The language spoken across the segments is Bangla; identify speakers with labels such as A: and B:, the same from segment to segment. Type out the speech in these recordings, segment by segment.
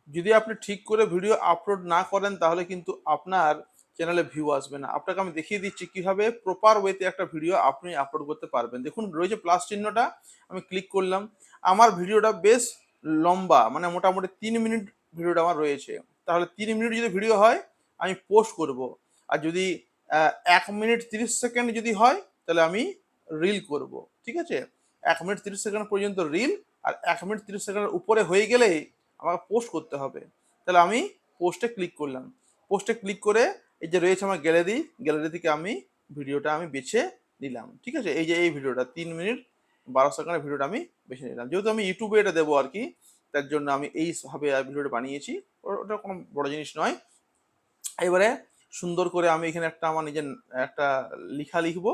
A: যদি আপনি ঠিক করে ভিডিও আপলোড না করেন তাহলে কিন্তু আপনার চ্যানেলে ভিউ আসবে না। আপনাকে আমি দেখিয়ে দিচ্ছি কিভাবে প্রপার ওয়েতে একটা ভিডিও আপনি আপলোড করতে পারবেন। দেখুন রয়েছে প্লাস চিহ্নটা, আমি ক্লিক করলাম। আমার ভিডিওটা বেশ লম্বা, মানে মোটামুটি 3 মিনিট ভিডিওটা আমার রয়েছে। তাহলে 3 মিনিট যদি ভিডিও হয় আমি পোস্ট করব। আর যদি 1 মিনিট 30 সেকেন্ড যদি হয় তাহলে আমি রিল করব। ঠিক আছে, 1 মিনিট 30 সেকেন্ড পর্যন্ত রিল, আর 1 মিনিট 30 সেকেন্ডের উপরে হয়ে গেলেই আমাকে পোস্ট করতে হবে। তাহলে আমি পোস্টে ক্লিক করলাম। পোস্টে ক্লিক করে এই যে রয়েছে আমার গ্যালারি, গ্যালারি থেকে আমি ভিডিওটা আমি বেছে নিলাম। ঠিক আছে, এই যে এই ভিডিওটা 3 মিনিট 12 সেকেন্ডের ভিডিওটা আমি বেছে নিলাম। যেহেতু আমি ইউটিউবে এটা দেবো আর কি, তার জন্য আমি এইভাবে ভিডিওটা বানিয়েছি। ওটা কোনো বড় জিনিস নয়। এবারে সুন্দর করে আমি এখানে একটা আমার নিজের একটা লেখা লিখবো।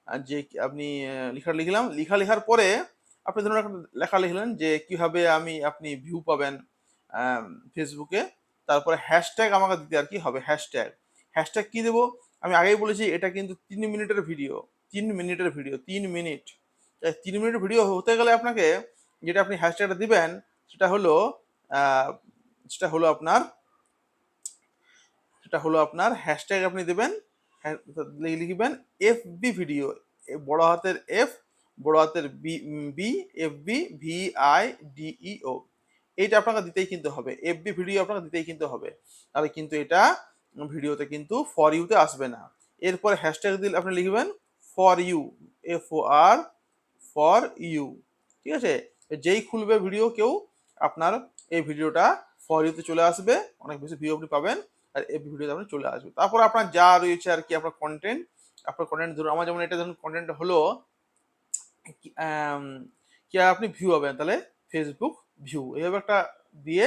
A: আর যে আপনি লেখা লিখলাম, লেখার পরে আপনি ধরুন একটা লেখা লিখলেন যে কিভাবে আপনি ভিউ পাবেন ফেসবুকে। তারপরে হ্যাশট্যাগ আমাকে দিতে আর কি হবে, হ্যাশট্যাগ। হ্যাশট্যাগ কি দেবো, আমি আগেই বলেছি এটা কিন্তু 3 মিনিটের ভিডিও। 3 মিনিটের ভিডিও, 3 মিনিট। 3 মিনিটের ভিডিও হতে গেলে আপনাকে যেটা আপনি হ্যাশট্যাগটা দিবেন সেটা হলো আহ, সেটা হলো আপনার সেটা হলো আপনার হ্যাশট্যাগ আপনি দেবেন। লিখবেন FB ভিডিও, বড় হাতের এফ, বড় হাতের বি, FB VIDEO। এইটা আপনাকে দিতেই কিন্তু হবে, FB ভিডিও আপনাকে দিতেই কিন্তু হবে। তাহলে কিন্তু এটা ভিডিওতে কিন্তু ফর ইউতে আসবে না। এরপরে হ্যাশট্যাগ দিলে আপনি লিখবেন for you, FOR, for you. ঠিক আছে, যেই খুলবে ভিডিও কেউ আপনার এই ভিডিওটা ফর ইউতে চলে আসবে, অনেক বেশি ভিউ আপনি পাবেন। আর এই ভিডিওতে আপনি চলে আসবে। তারপর আপনার যা রয়েছে আর কি আপনার কন্টেন্ট, ধরুন আমার যেমন এটা ধরুন কন্টেন্ট হলো কি আপনি ভিউ পাবেন, তাহলে ফেসবুক ভিউ এইভাবে একটা দিয়ে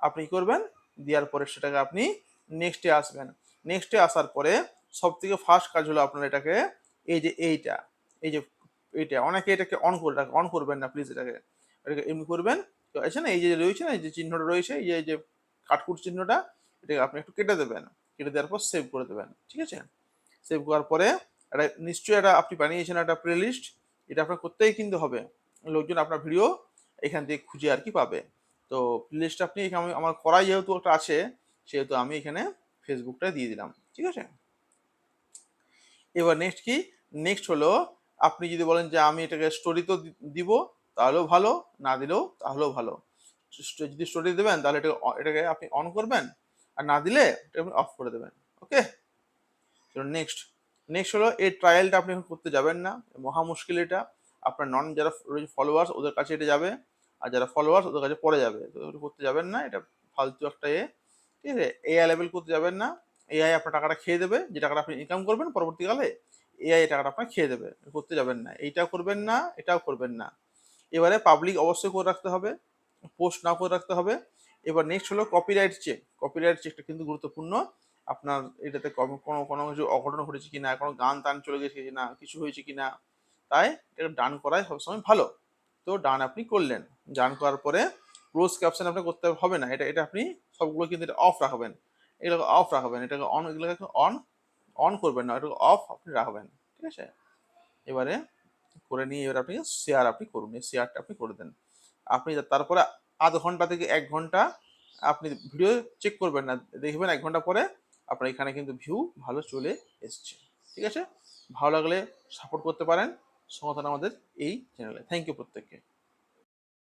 A: আপনি কি করবেন, দেওয়ার পরে সেটাকে আপনি নেক্সটে আসবেন। নেক্সটে আসার পরে সব থেকে ফার্স্ট কাজ হলো আপনার এটাকে এই যে এই যে এইটা, অনেকে এটাকে অন করে রাখে, অন করবেন না প্লিজ, এটাকে এমনি করবেন। তো আছে না এই যে রয়েছে না, এই যে চিহ্নটা রয়েছে, এই যে কাটকুট চিহ্নটা, এটাকে আপনি একটু কেটে দেবেন। কেটে দেওয়ার পর সেভ করে দেবেন। ঠিক আছে, সেভ করার পরে এটা নিশ্চয়ই এটা আপনি বানিয়েছেন একটা প্লে লিস্ট, এটা আপনার করতেই কিন্তু হবে। লোকজন আপনার ভিডিও এখান থেকে খুঁজে আর কি পাবে। তো প্লে লিস্ট আপনি এখানে আমার করাই যেহেতু একটা আছে, সেহেতু আমি এখানে ফেসবুকটা দিয়ে দিলাম। ঠিক আছে, এবার নেক্সট কি, নেক্সট হলো আপনি যদি বলেন যে আমি এটাকে স্টোরি তো দিব, তাহলেও ভালো, না দিলেও তাহলেও ভালো। যদি স্টোরি দেবেন তাহলে এটাকে আপনি অন করবেন, আর না দিলে এটা আপনি অফ করে দেবেন। ওকে, নেক্সট নেক্সট হলো এই ট্রায়ালটা আপনি এখন করতে যাবেন না, মহা মুশকিল এটা। আপনার নন যারা ফলোয়ার্স ওদের কাছে এটা যাবে, আর যারা ফলোয়ার্স ওদের কাছে পড়ে যাবে। তো এটা করতে যাবেন না, এটা ফালতু একটা ঠিক আছে, AI লেভেল করতে যাবেন না। AI আপনার টাকাটা খেয়ে দেবে, যে টাকাটা আপনি ইনকাম করবেন পরবর্তীকালে AI টাকাটা আপনার খেয়ে দেবে। করতে যাবেন না, এইটাও করবেন না, এটাও করবেন না। এবারে পাবলিক অবশ্যই করে রাখতে হবে, পোস্ট না করে রাখতে হবে। এবার নেক্সট হলো কপিরাইট চেক। কপিরাইট চেকটা কিন্তু গুরুত্বপূর্ণ। আপনার এটাতে কোনো কোনো কিছু অঘটন ঘটেছে কিনা, কোনো গান টান চলে গেছে কিনা, কিছু হয়েছে কিনা, তাই এটা ডান করাই সবসময় ভালো। তো ডান আপনি করলেন, ডান করার পরে ক্লোজ ক্যাপশন আপনি করতে হবে না, এটা এটা আপনি সবগুলো কিন্তু এটা অফ রাখবেন। এগুলোকে অফ রাখবেন, এটাকে অন, এগুলোকে অন অন করবেন না, এটাকে অফ আপনি রাখবেন। ঠিক আছে, এবারে করে নিয়ে এবার আপনি শেয়ার আপনি করুন, এই শেয়ারটা আপনি করে দেন। আপনি তারপরে আধ ঘন্টা থেকে 1 ঘন্টা আপনি ভিডিও চেক করবেন না, দেখবেন 1 ঘন্টা পরে আপনার এখানে কিন্তু ভিউ ভালো চলে এসছে। ঠিক আছে, ভালো লাগলে সাপোর্ট করতে পারেন, সঙ্গে আমাদের এই চ্যানেলে। থ্যাংক ইউ প্রত্যেককে।